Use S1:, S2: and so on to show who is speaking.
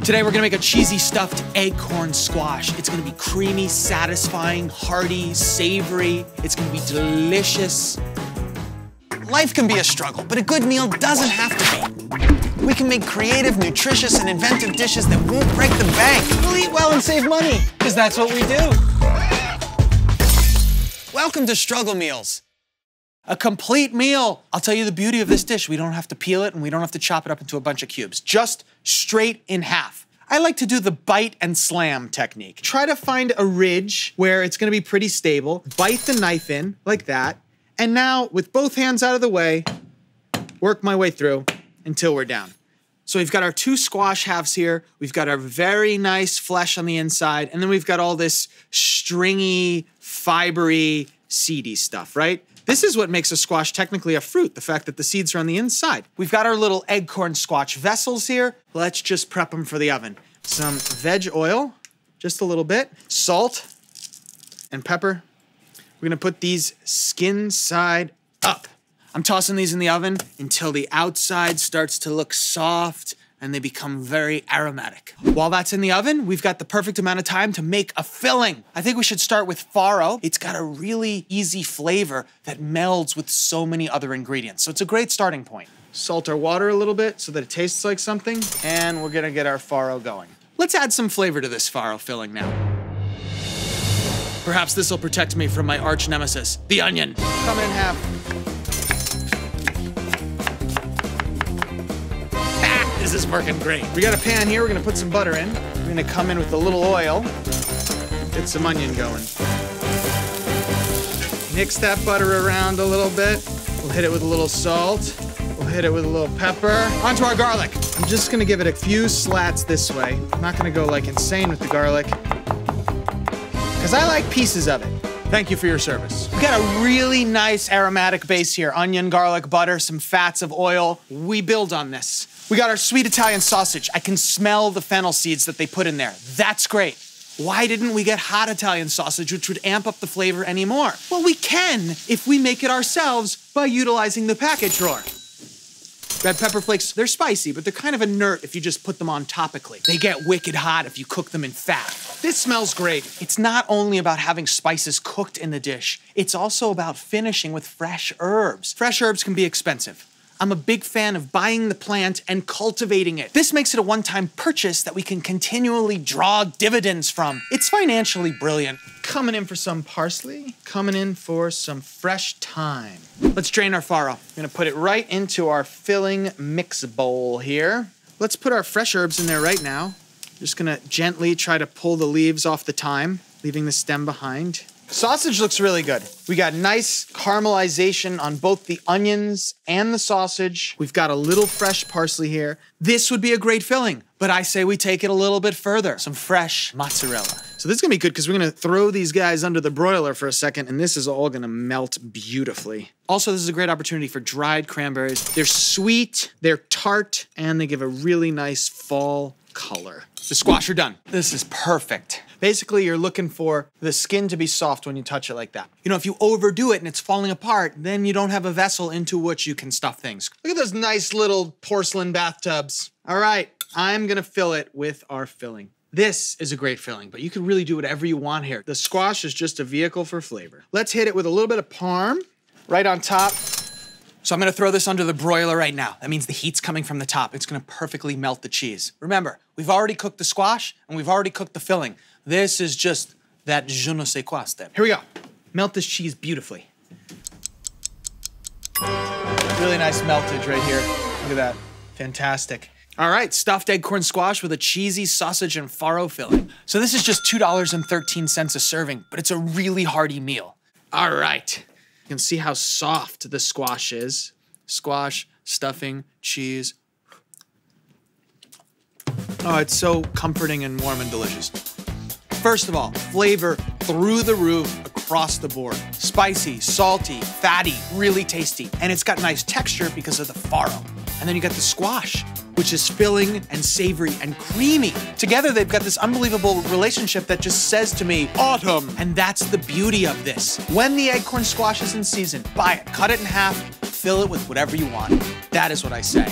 S1: Today we're gonna make a cheesy stuffed acorn squash. It's gonna be creamy, satisfying, hearty, savory. It's gonna be delicious.
S2: Life can be a struggle, but a good meal doesn't have to be. We can make creative, nutritious, and inventive dishes that won't break the bank. We'll eat well and save money, because that's what we do. Welcome to Struggle Meals.
S1: A complete meal. I'll tell you the beauty of this dish. We don't have to peel it and we don't have to chop it up into a bunch of cubes. Just straight in half. I like to do the bite and slam technique. Try to find a ridge where it's gonna be pretty stable. Bite the knife in like that. And now, with both hands out of the way, work my way through until we're down. So we've got our two squash halves here. We've got our very nice flesh on the inside. And then we've got all this stringy, fibery, seedy stuff, right? This is what makes a squash technically a fruit, the fact that the seeds are on the inside. We've got our little acorn squash vessels here. Let's just prep them for the oven. Some veg oil, just a little bit, salt and pepper. We're gonna put these skin side up. I'm tossing these in the oven until the outside starts to look soft and they become very aromatic. While that's in the oven, we've got the perfect amount of time to make a filling. I think we should start with farro. It's got a really easy flavor that melds with so many other ingredients. So it's a great starting point. Salt our water a little bit so that it tastes like something, and we're gonna get our farro going. Let's add some flavor to this farro filling now. Perhaps this will protect me from my arch nemesis, the onion. Cut it in half. This is working great. We got a pan here, we're gonna put some butter in. We're gonna come in with a little oil, get some onion going. Mix that butter around a little bit. We'll hit it with a little salt. We'll hit it with a little pepper. Onto our garlic. I'm just gonna give it a few slats this way. I'm not gonna go like insane with the garlic, because I like pieces of it. Thank you for your service. We got a really nice aromatic base here. Onion, garlic, butter, some fats of oil. We build on this. We got our sweet Italian sausage. I can smell the fennel seeds that they put in there. That's great. Why didn't we get hot Italian sausage, which would amp up the flavor anymore? Well, we can if we make it ourselves by utilizing the package drawer. Red pepper flakes, they're spicy, but they're kind of inert if you just put them on topically. They get wicked hot if you cook them in fat. This smells great. It's not only about having spices cooked in the dish, it's also about finishing with fresh herbs. Fresh herbs can be expensive. I'm a big fan of buying the plant and cultivating it. This makes it a one-time purchase that we can continually draw dividends from. It's financially brilliant. Coming in for some parsley, coming in for some fresh thyme. Let's drain our farro. I'm gonna put it right into our filling mix bowl here. Let's put our fresh herbs in there right now. Just gonna gently try to pull the leaves off the thyme, leaving the stem behind. Sausage looks really good. We got nice caramelization on both the onions and the sausage. We've got a little fresh parsley here. This would be a great filling, but I say we take it a little bit further. Some fresh mozzarella. So this is gonna be good because we're gonna throw these guys under the broiler for a second and this is all gonna melt beautifully. Also, this is a great opportunity for dried cranberries. They're sweet, they're tart, and they give a really nice fall color. The squash are done. This is perfect. Basically, you're looking for the skin to be soft when you touch it like that. You know, if you overdo it and it's falling apart, then you don't have a vessel into which you can stuff things. Look at those nice little porcelain bathtubs. All right, I'm gonna fill it with our filling. This is a great filling, but you can really do whatever you want here. The squash is just a vehicle for flavor. Let's hit it with a little bit of parm right on top. So I'm gonna throw this under the broiler right now. That means the heat's coming from the top. It's gonna perfectly melt the cheese. Remember, we've already cooked the squash and we've already cooked the filling. This is just that je ne sais quoi step. Here we go. Melt this cheese beautifully. Really nice meltage right here. Look at that, fantastic. All right, stuffed acorn squash with a cheesy sausage and farro filling. So this is just $2.13 a serving, but it's a really hearty meal. All right. You can see how soft the squash is. Squash, stuffing, cheese. Oh, it's so comforting and warm and delicious. First of all, flavor through the roof across the board. Spicy, salty, fatty, really tasty. And it's got nice texture because of the farro. And then you got the squash, which is filling and savory and creamy. Together, they've got this unbelievable relationship that just says to me, autumn. And that's the beauty of this. When the acorn squash is in season, buy it, cut it in half, fill it with whatever you want. That is what I say.